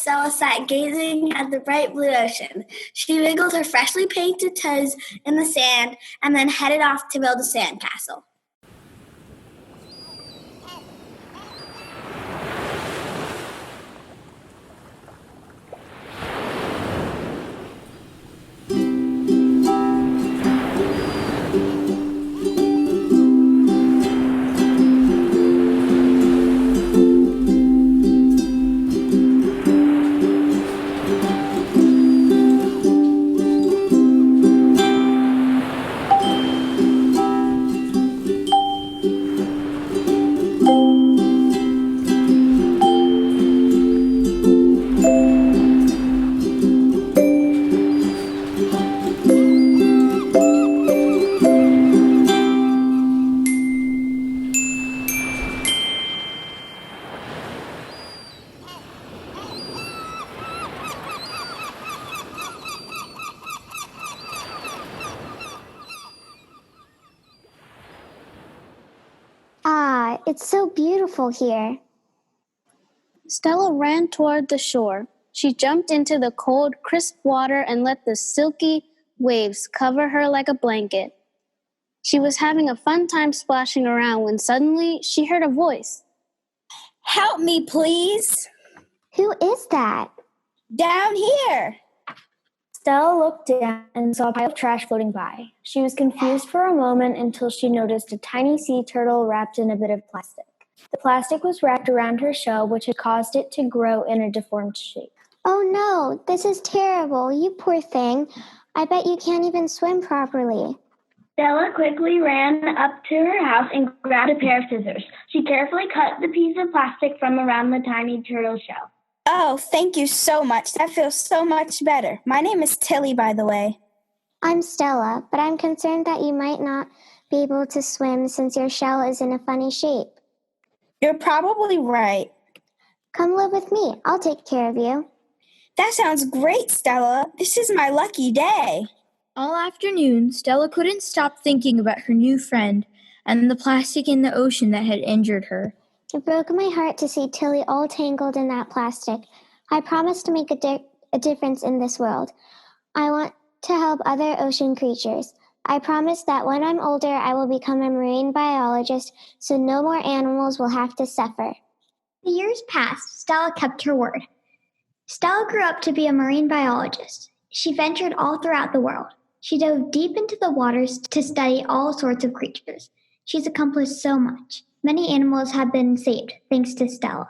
Stella sat gazing at the bright blue ocean. She wiggled her freshly painted toes in the sand and then headed off to build a sandcastle. It's so beautiful here. Stella ran toward the shore. She jumped into the cold, crisp water and let the silky waves cover her like a blanket. She was having a fun time splashing around when suddenly she heard a voice. "Help me, please." Who is that? "Down here." Stella looked down and saw a pile of trash floating by. She was confused for a moment until she noticed a tiny sea turtle wrapped in a bit of plastic. The plastic was wrapped around her shell, which had caused it to grow in a deformed shape. Oh no, this is terrible. You poor thing. I bet you can't even swim properly. Stella quickly ran up to her house and grabbed a pair of scissors. She carefully cut the piece of plastic from around the tiny turtle shell. "Oh, thank you so much. That feels so much better. My name is Tilly, by the way." I'm Stella, but I'm concerned that you might not be able to swim since your shell is in a funny shape. "You're probably right." Come live with me. I'll take care of you. "That sounds great, Stella. This is my lucky day." All afternoon, Stella couldn't stop thinking about her new friend and the plastic in the ocean that had injured her. It broke my heart to see Tilly all tangled in that plastic. I promised to make a difference in this world. I want to help other ocean creatures. I promise that when I'm older, I will become a marine biologist so no more animals will have to suffer. The years passed. Stella kept her word. Stella grew up to be a marine biologist. She ventured all throughout the world. She dove deep into the waters to study all sorts of creatures. She's accomplished so much. Many animals have been saved thanks to Stella.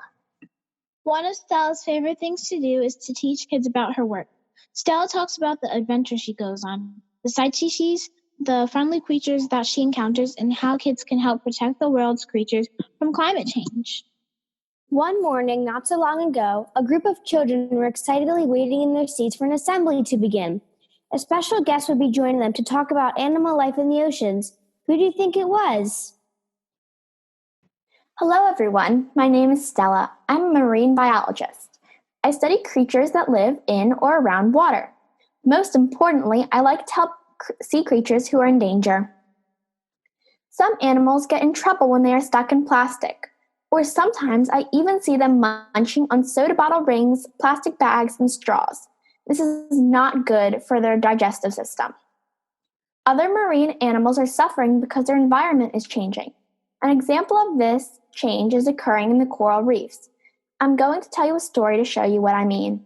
One of Stella's favorite things to do is to teach kids about her work. Stella talks about the adventures she goes on, the sights she sees, the friendly creatures that she encounters, and how kids can help protect the world's creatures from climate change. One morning, not so long ago, a group of children were excitedly waiting in their seats for an assembly to begin. A special guest would be joining them to talk about animal life in the oceans. Who do you think it was? Hello, everyone. My name is Stella. I'm a marine biologist. I study creatures that live in or around water. Most importantly, I like to help sea creatures who are in danger. Some animals get in trouble when they are stuck in plastic, or sometimes I even see them munching on soda bottle rings, plastic bags, and straws. This is not good for their digestive system. Other marine animals are suffering because their environment is changing. An example of this change is occurring in the coral reefs. I'm going to tell you a story to show you what I mean.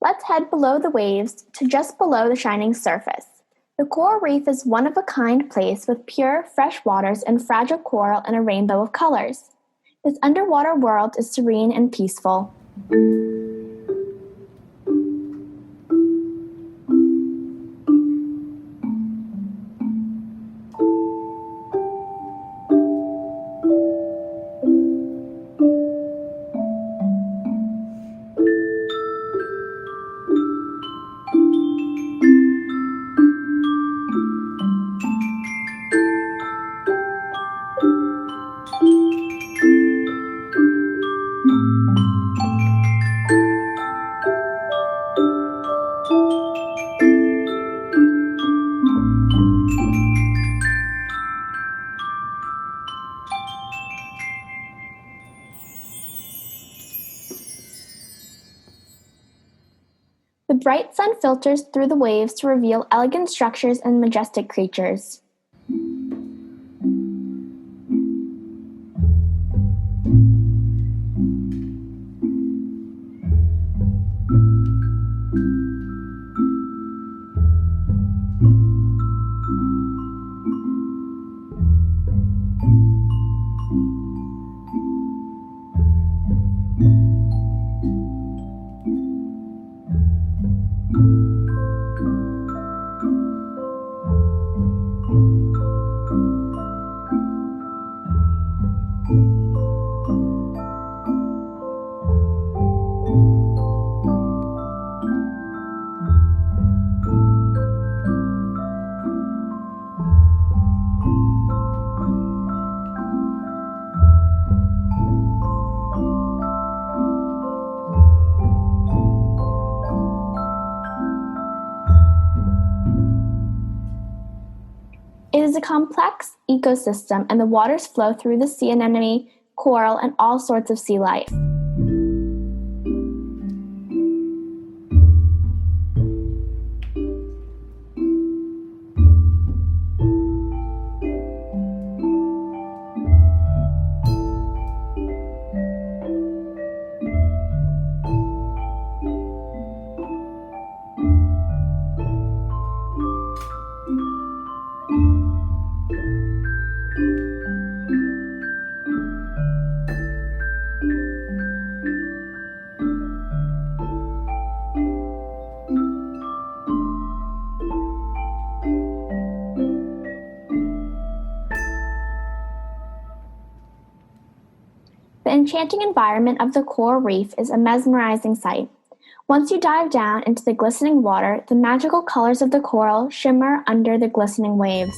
Let's head below the waves to just below the shining surface. The coral reef is one-of-a-kind place with pure, fresh waters and fragile coral in a rainbow of colors. This underwater world is serene and peaceful. The bright sun filters through the waves to reveal elegant structures and majestic creatures. It is a complex ecosystem, and the waters flow through the sea anemone, coral, and all sorts of sea life. The enchanting environment of the coral reef is a mesmerizing sight. Once you dive down into the glistening water, the magical colors of the coral shimmer under the glistening waves.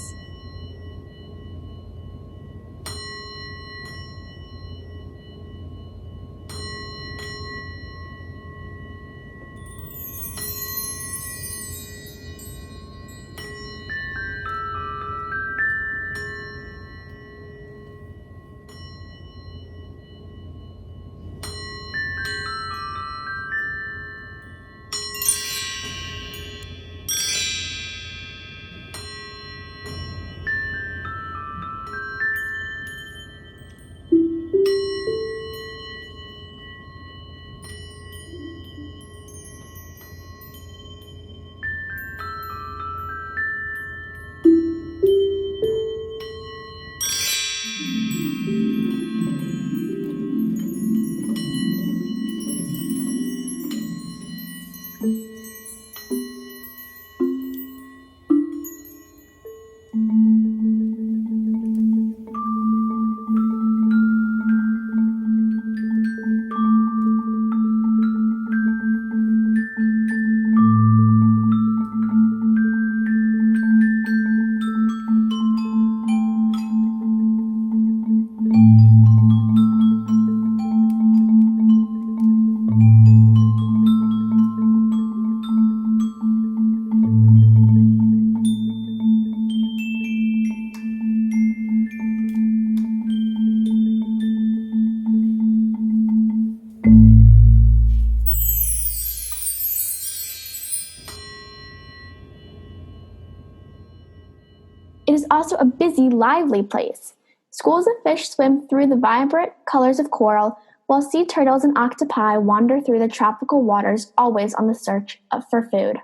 It is also a busy, lively place. Schools of fish swim through the vibrant colors of coral, while sea turtles and octopi wander through the tropical waters, always on the search for food.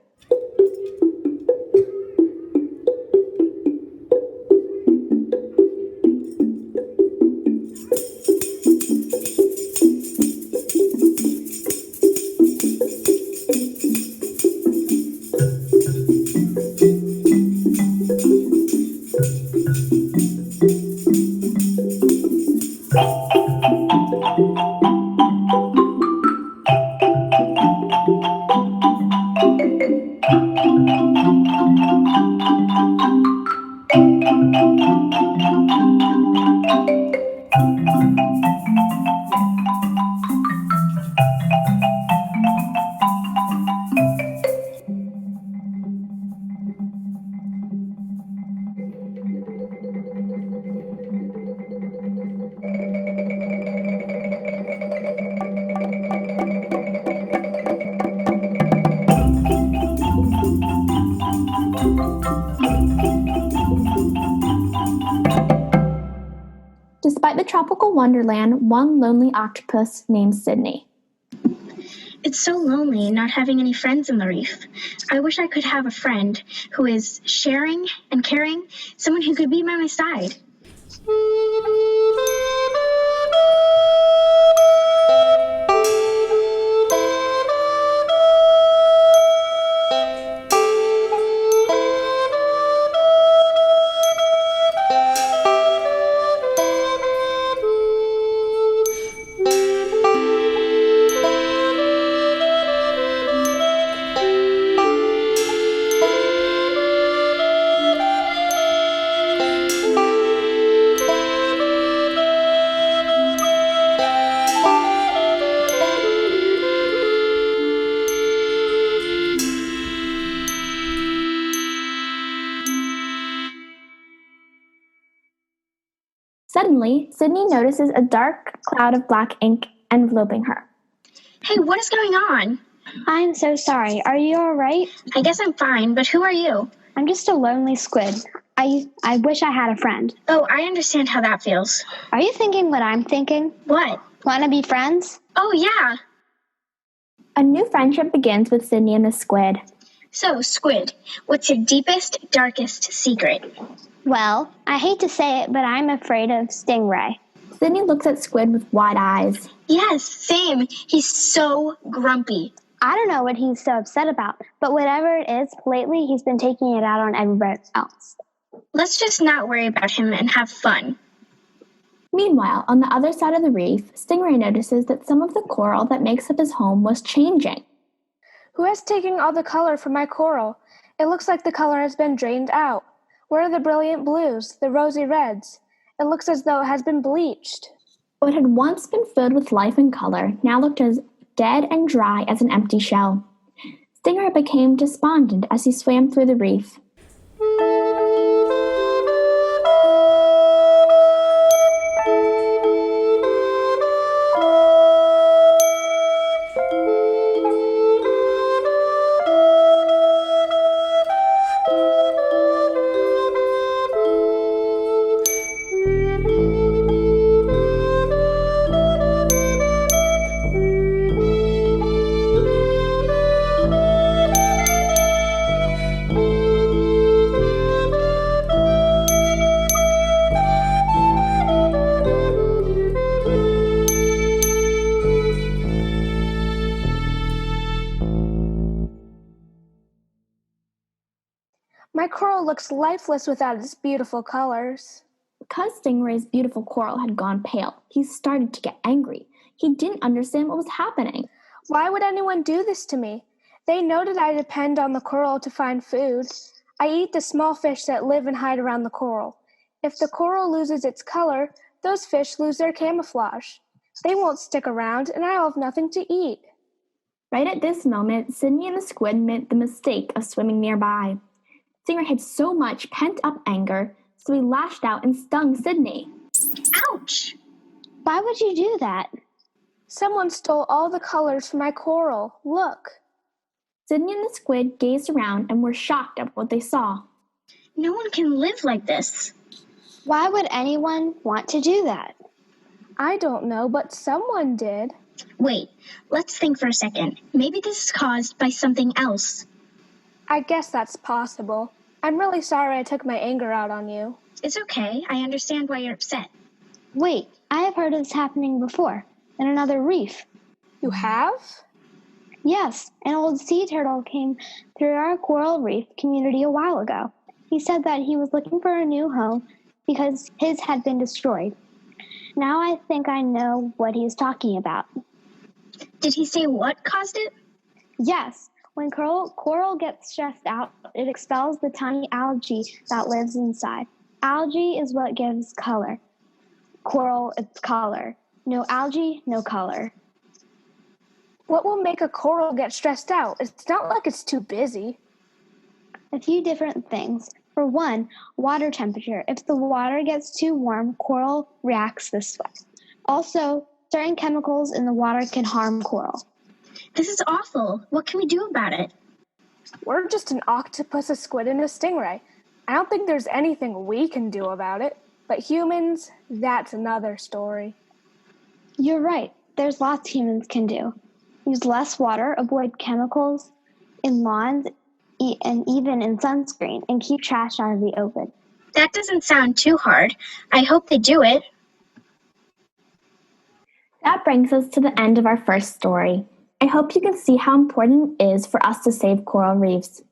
Despite the tropical wonderland, one lonely octopus named Sydney. It's so lonely not having any friends in the reef. I wish I could have a friend who is sharing and caring, someone who could be by my side. Suddenly, Sydney notices a dark cloud of black ink enveloping her. Hey, what is going on? I'm so sorry. Are you all right? I guess I'm fine, but who are you? I'm just a lonely squid. I wish I had a friend. Oh, I understand how that feels. Are you thinking what I'm thinking? What? Want to be friends? Oh, yeah. A new friendship begins with Sydney and the squid. So, Squid, what's your deepest, darkest secret? Well, I hate to say it, but I'm afraid of Stingray. Sydney looks at Squid with wide eyes. Yes, same. He's so grumpy. I don't know what he's so upset about, but whatever it is, lately he's been taking it out on everybody else. Let's just not worry about him and have fun. Meanwhile, on the other side of the reef, Stingray notices that some of the coral that makes up his home was changing. Who has taken all the color from my coral? It looks like the color has been drained out. Where are the brilliant blues, the rosy reds? It looks as though it has been bleached. What had once been filled with life and color now looked as dead and dry as an empty shell. Stingray became despondent as he swam through the reef. My coral looks lifeless without its beautiful colors. Because Stingray's beautiful coral had gone pale, he started to get angry. He didn't understand what was happening. Why would anyone do this to me? They know that I depend on the coral to find food. I eat the small fish that live and hide around the coral. If the coral loses its color, those fish lose their camouflage. They won't stick around, and I'll have nothing to eat. Right at this moment, Sydney and the squid made the mistake of swimming nearby. Stingray had so much pent-up anger, so he lashed out and stung Sydney. Ouch! Why would you do that? Someone stole all the colors from my coral. Look. Sydney and the squid gazed around and were shocked at what they saw. No one can live like this. Why would anyone want to do that? I don't know, but someone did. Wait, let's think for a second. Maybe this is caused by something else. I guess that's possible. I'm really sorry I took my anger out on you. It's okay. I understand why you're upset. Wait, I have heard of this happening before, in another reef. You have? Yes, an old sea turtle came through our coral reef community a while ago. He said that he was looking for a new home because his had been destroyed. Now I think I know what he's talking about. Did he say what caused it? Yes, when coral gets stressed out, it expels the tiny algae that lives inside. Algae is what gives color. Coral, it's color. No algae, no color. What will make a coral get stressed out? It's not like it's too busy. A few different things. For one, water temperature. If the water gets too warm, coral reacts this way. Also, certain chemicals in the water can harm coral. This is awful. What can we do about it? We're just an octopus, a squid, and a stingray. I don't think there's anything we can do about it. But humans, that's another story. You're right. There's lots humans can do. Use less water, avoid chemicals in lawns, and even in sunscreen, and keep trash out of the open. That doesn't sound too hard. I hope they do it. That brings us to the end of our first story. I hope you can see how important it is for us to save coral reefs.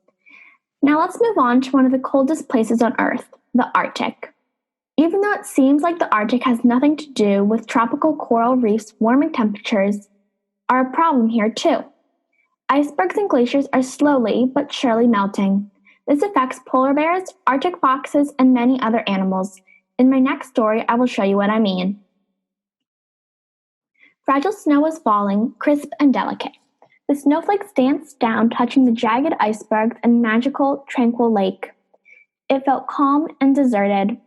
Now let's move on to one of the coldest places on Earth, the Arctic. Even though it seems like the Arctic has nothing to do with tropical coral reefs, warming temperatures are a problem here too. Icebergs and glaciers are slowly but surely melting. This affects polar bears, Arctic foxes, and many other animals. In my next story, I will show you what I mean. Fragile snow is falling, crisp and delicate. The snowflakes danced down, touching the jagged icebergs and magical, tranquil lake. It felt calm and deserted.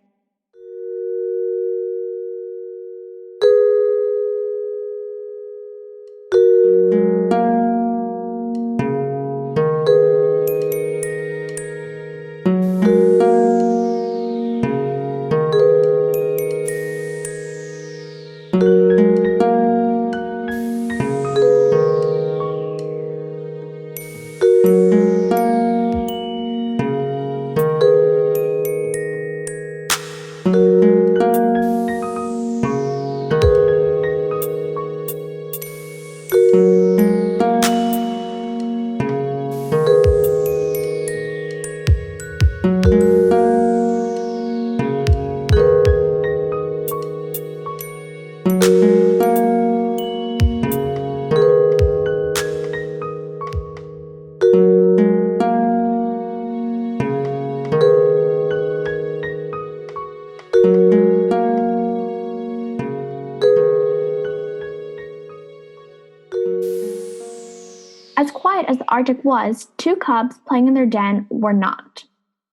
As quiet as the Arctic was, two cubs playing in their den were not.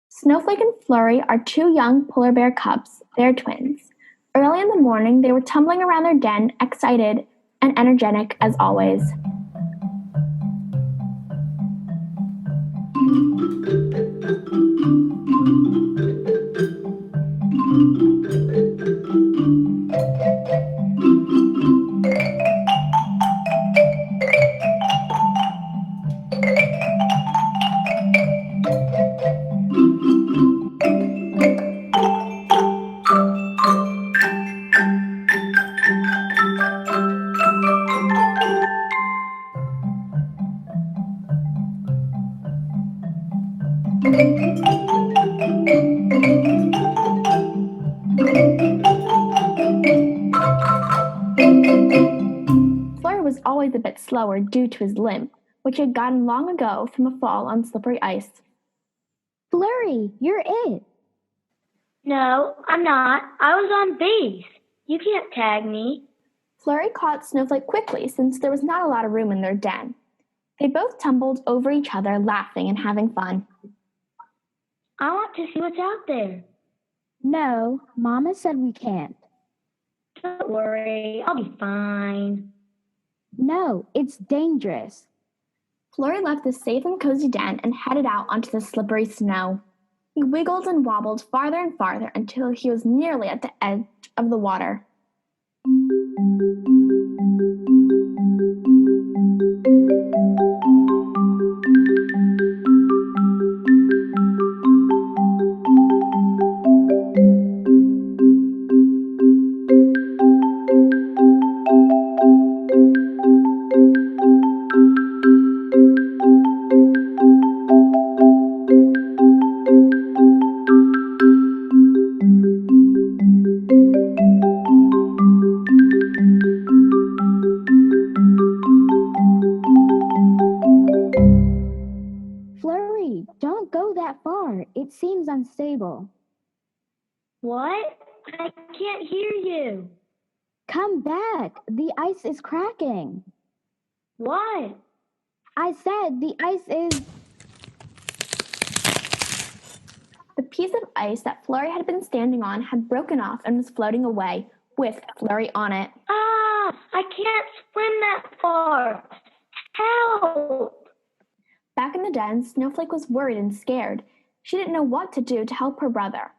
Snowflake and Flurry are two young polar bear cubs. They're twins. Early in the morning, they were tumbling around their den, excited and energetic as always. Flurry was always a bit slower due to his limp, which he had gotten long ago from a fall on slippery ice. Flurry, you're it. No, I'm not. I was on base. You can't tag me. Flurry caught Snowflake quickly since there was not a lot of room in their den. They both tumbled over each other, laughing and having fun. I want to see what's out there. No, Mama said we can't. Don't worry, I'll be fine. No, it's dangerous. Flurry left the safe and cozy den and headed out onto the slippery snow. He wiggled and wobbled farther and farther until he was nearly at the edge of the water. Flurry, don't go that far. It seems unstable. What? I can't hear you. Come back. The ice is cracking. What? I said the ice is... The piece of ice that Flurry had been standing on had broken off and was floating away, with Flurry on it. Ah, I can't swim that far. Help! Back in the den, Snowflake was worried and scared. She didn't know what to do to help her brother.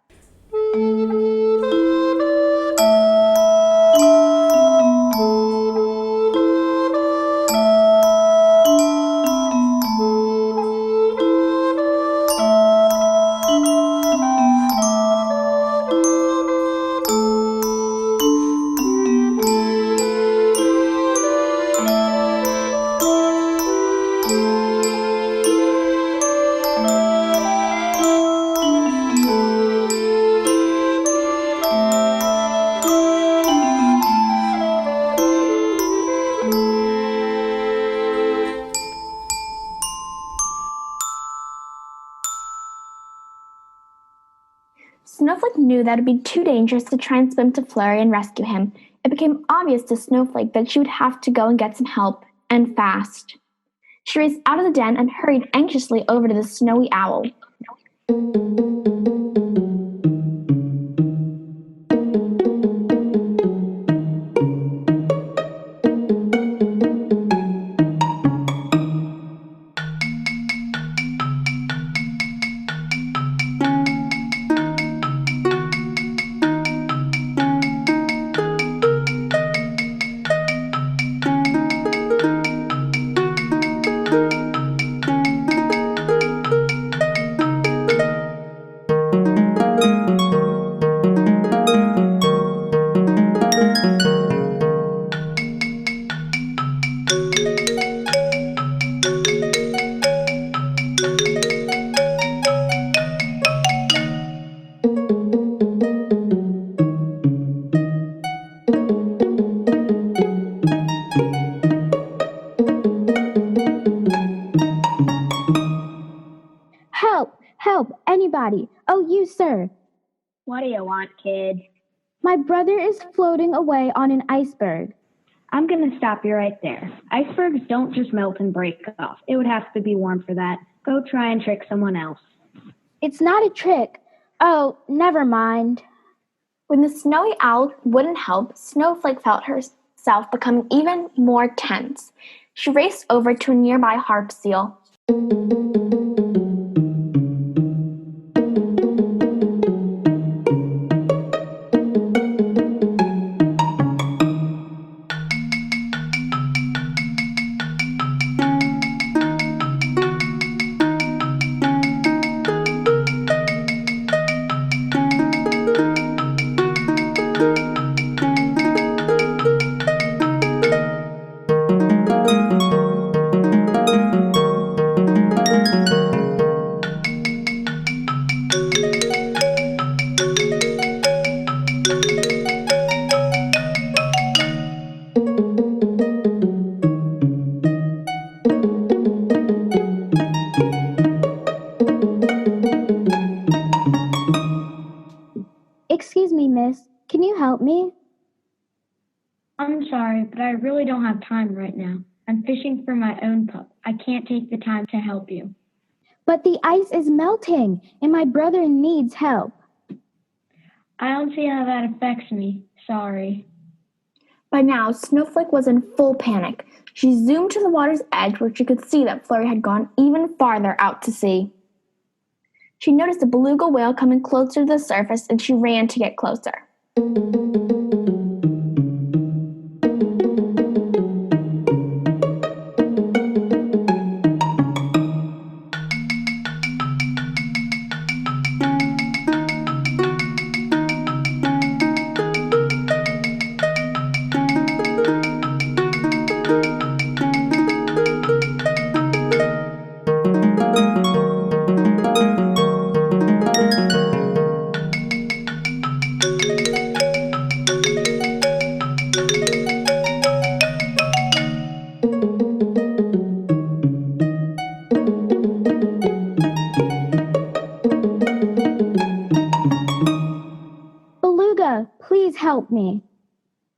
Snowflake knew that it would be too dangerous to try and swim to Flurry and rescue him. It became obvious to Snowflake that she would have to go and get some help, and fast. She raced out of the den and hurried anxiously over to the snowy owl. Help! Help! Anybody! Oh, you, sir! What do you want, kid? My brother is floating away on an iceberg. I'm going to stop you right there. Icebergs don't just melt and break off. It would have to be warm for that. Go try and trick someone else. It's not a trick. Oh, never mind. When the snowy owl wouldn't help, Snowflake felt herself becoming even more tense. She raced over to a nearby harp seal. Excuse me, miss. Can you help me? I'm sorry, but I really don't have time right now. I'm fishing for my own pup. I can't take the time to help you. But the ice is melting, and my brother needs help. I don't see how that affects me. Sorry. By now, Snowflake was in full panic. She zoomed to the water's edge where she could see that Flurry had gone even farther out to sea. She noticed a beluga whale coming closer to the surface, and she ran to get closer. Beluga, please help me.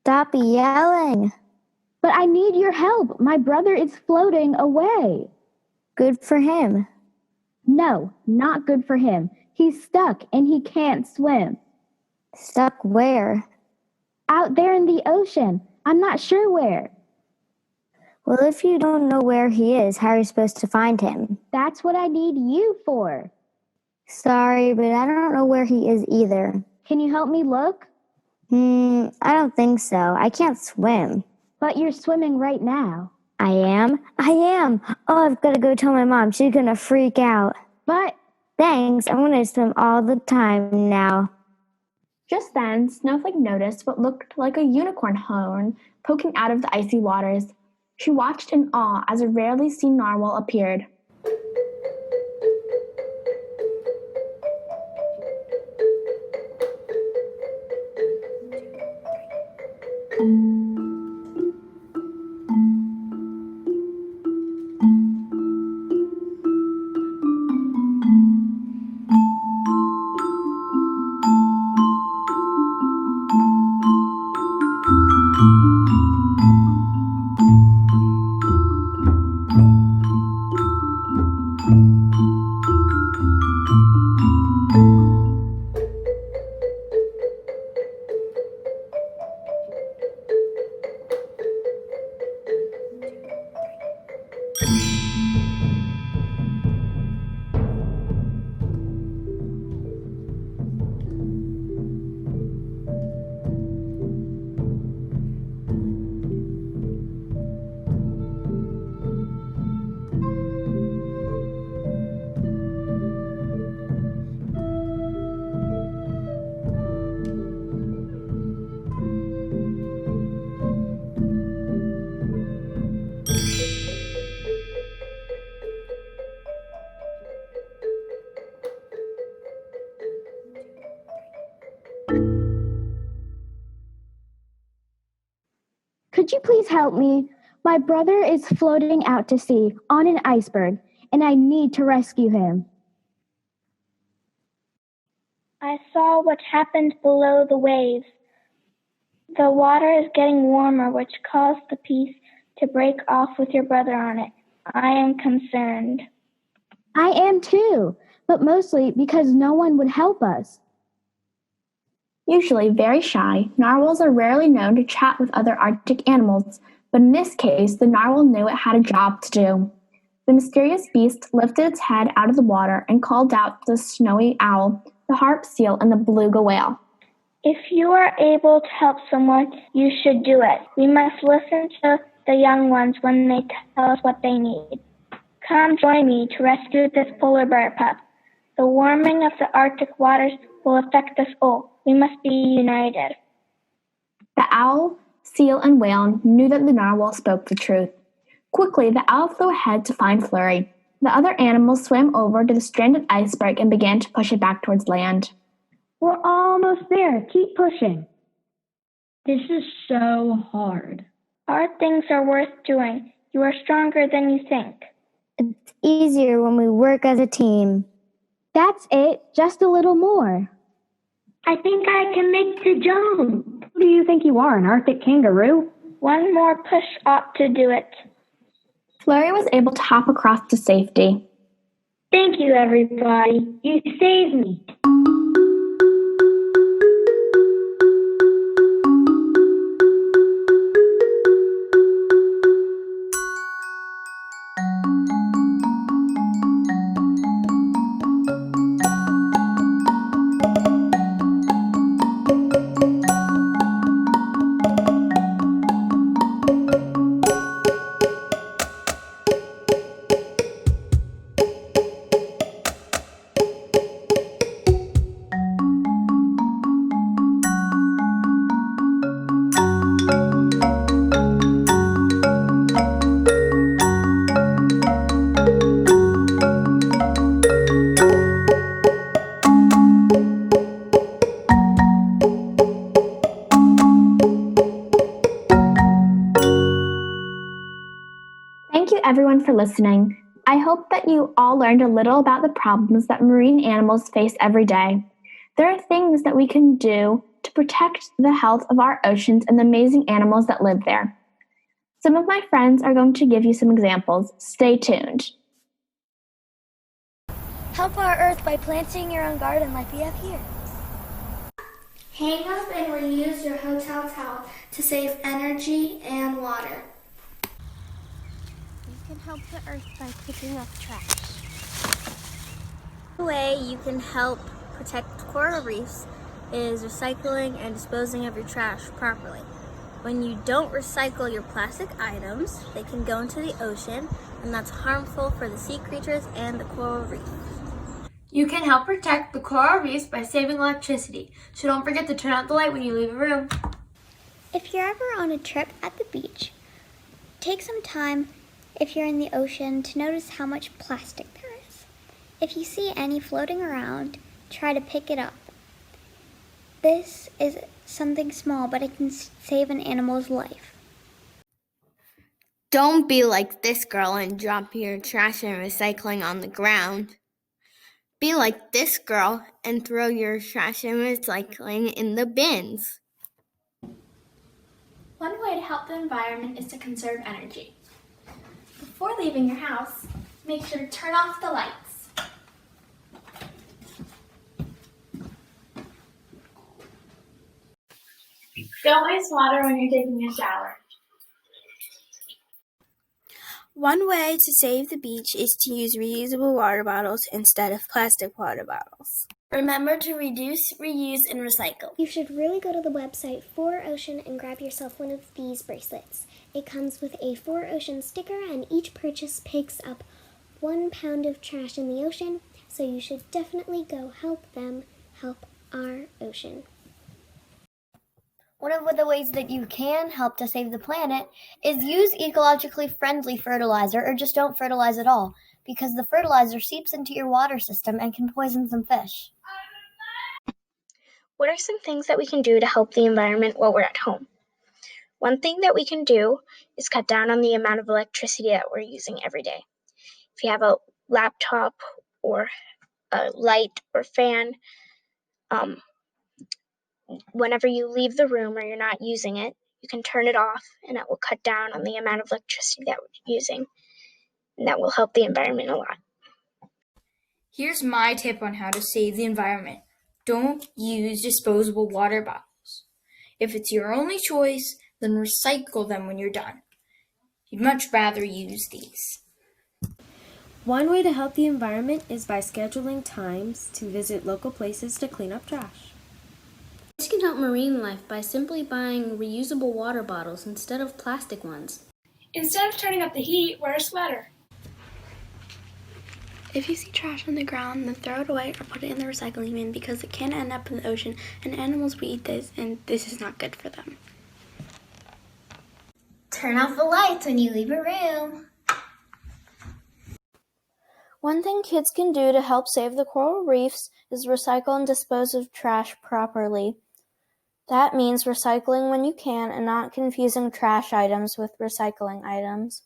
Stop yelling. But I need your help. My brother is floating away. Good for him. No, not good for him. He's stuck and he can't swim. Stuck where? Out there in the ocean. I'm not sure where. Well, if you don't know where he is, how are you supposed to find him? That's what I need you for. Sorry, but I don't know where he is either. Can you help me look? I don't think so. I can't swim. But you're swimming right now. I am? I am! Oh, I've got to go tell my mom. She's gonna freak out. But... Thanks, I'm gonna swim all the time now. Just then, Snowflake noticed what looked like a unicorn horn poking out of the icy waters. She watched in awe as a rarely seen narwhal appeared. Could you please help me? My brother is floating out to sea on an iceberg, and I need to rescue him. I saw what happened below the waves. The water is getting warmer, which caused the piece to break off with your brother on it. I am concerned. I am too, but mostly because no one would help us. Usually very shy, narwhals are rarely known to chat with other Arctic animals, but in this case, the narwhal knew it had a job to do. The mysterious beast lifted its head out of the water and called out to the snowy owl, the harp seal, and the beluga whale. If you are able to help someone, you should do it. We must listen to the young ones when they tell us what they need. Come join me to rescue this polar bear pup. The warming of the Arctic waters will affect us all. We must be united. The owl, seal, and whale knew that the narwhal spoke the truth. Quickly, the owl flew ahead to find Flurry. The other animals swam over to the stranded iceberg and began to push it back towards land. We're almost there. Keep pushing. This is so hard. Hard things are worth doing. You are stronger than you think. It's easier when we work as a team. That's it. Just a little more. I think I can make the jump. Who do you think you are, an Arctic kangaroo? One more push ought to do it. Flurry was able to hop across to safety. Thank you, everybody. You saved me. Thank you everyone for listening. I hope that you all learned a little about the problems that marine animals face every day. There are things that we can do to protect the health of our oceans and the amazing animals that live there. Some of my friends are going to give you some examples. Stay tuned. Help our Earth by planting your own garden like we have here. Hang up and reuse your hotel towel to save energy and water. help the earth by picking up trash? The way you can help protect coral reefs is recycling and disposing of your trash properly. When you don't recycle your plastic items, they can go into the ocean, and that's harmful for the sea creatures and the coral reef. You can help protect the coral reefs by saving electricity, so don't forget to turn out the light when you leave a room. If you're ever on a trip at the beach, take some time, if you're in the ocean, to notice how much plastic there is. If you see any floating around, try to pick it up. This is something small, but it can save an animal's life. Don't be like this girl and drop your trash and recycling on the ground. Be like this girl and throw your trash and recycling in the bins. One way to help the environment is to conserve energy. Before leaving your house, make sure to turn off the lights. Don't waste water when you're taking a shower. One way to save the beach is to use reusable water bottles instead of plastic water bottles. Remember to reduce, reuse, and recycle. You should really go to the website For Ocean and grab yourself one of these bracelets. It comes with a For Ocean sticker, and each purchase picks up 1 pound of trash in the ocean, so you should definitely go help them help our ocean. One of the ways that you can help to save the planet is use ecologically friendly fertilizer, or just don't fertilize at all, because the fertilizer seeps into your water system and can poison some fish. What are some things that we can do to help the environment while we're at home? One thing that we can do is cut down on the amount of electricity that we're using every day. If you have a laptop or a light or fan, whenever you leave the room or you're not using it, you can turn it off, and it will cut down on the amount of electricity that we're using, and that will help the environment a lot. Here's my tip on how to save the environment. Don't use disposable water bottles. If it's your only choice, then recycle them when you're done. You'd much rather use these. One way to help the environment is by scheduling times to visit local places to clean up trash. This can help marine life by simply buying reusable water bottles instead of plastic ones. Instead of turning up the heat, wear a sweater. If you see trash on the ground, then throw it away or put it in the recycling bin, because it can end up in the ocean and animals will eat this, and this is not good for them. Turn off the lights when you leave a room. One thing kids can do to help save the coral reefs is recycle and dispose of trash properly. That means recycling when you can and not confusing trash items with recycling items.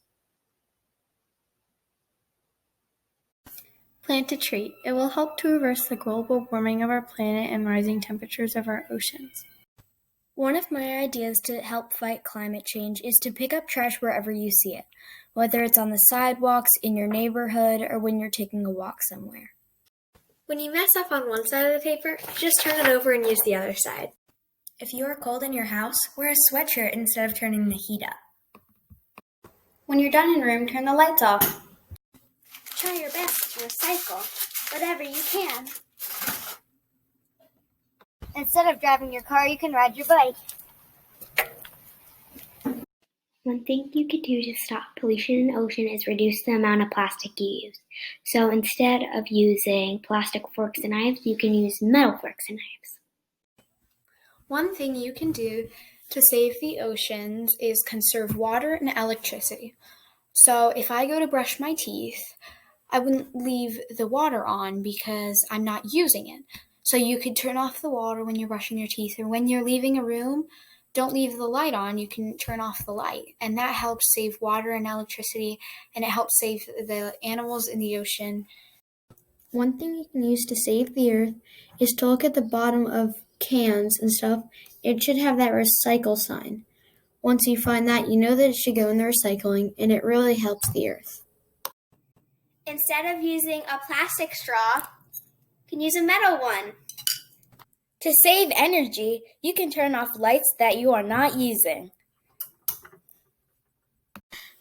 Plant a tree. It will help to reverse the global warming of our planet and rising temperatures of our oceans. One of my ideas to help fight climate change is to pick up trash wherever you see it, whether it's on the sidewalks, in your neighborhood, or when you're taking a walk somewhere. When you mess up on one side of the paper, just turn it over and use the other side. If you are cold in your house, wear a sweatshirt instead of turning the heat up. When you're done in a room, turn the lights off. Try your best to recycle whatever you can. Instead of driving your car, you can ride your bike. One thing you could do to stop pollution in the ocean is reduce the amount of plastic you use. So instead of using plastic forks and knives, you can use metal forks and knives. One thing you can do to save the oceans is conserve water and electricity. So if I go to brush my teeth, I wouldn't leave the water on because I'm not using it. So you could turn off the water when you're brushing your teeth, or when you're leaving a room, don't leave the light on, you can turn off the light. And that helps save water and electricity, and it helps save the animals in the ocean. One thing you can use to save the earth is to look at the bottom of cans and stuff. It should have that recycle sign. Once you find that, you know that it should go in the recycling, and it really helps the earth. Instead of using a plastic straw, you can use a metal one. To save energy, you can turn off lights that you are not using.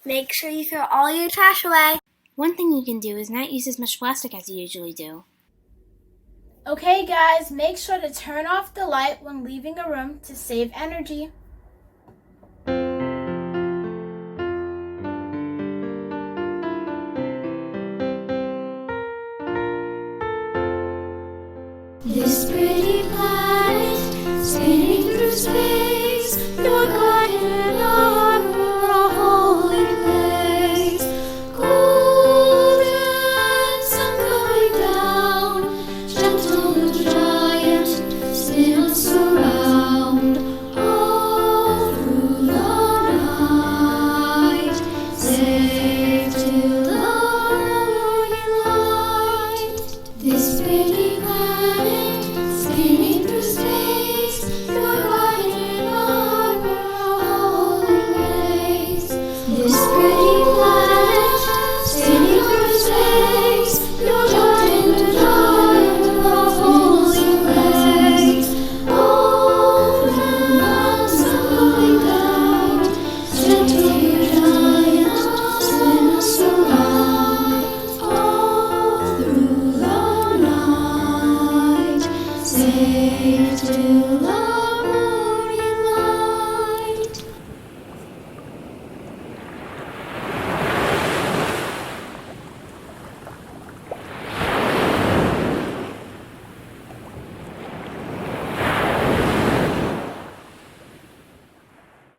Make sure you throw all your trash away. One thing you can do is not use as much plastic as you usually do. Okay, guys, make sure to turn off the light when leaving a room to save energy. This pretty planet, spinning through space, your garden and arbor, a holy place. Golden sun going down, gentle giant, spin us around. All through the night, safe till the morning light. This pretty planet, spinning through space, your garden and arbor, a holy place. This pretty planet, spinning through space, your garden and arbor, a holy place. All through the sun going down, gentle giant, spin us around. All through the night, safe till the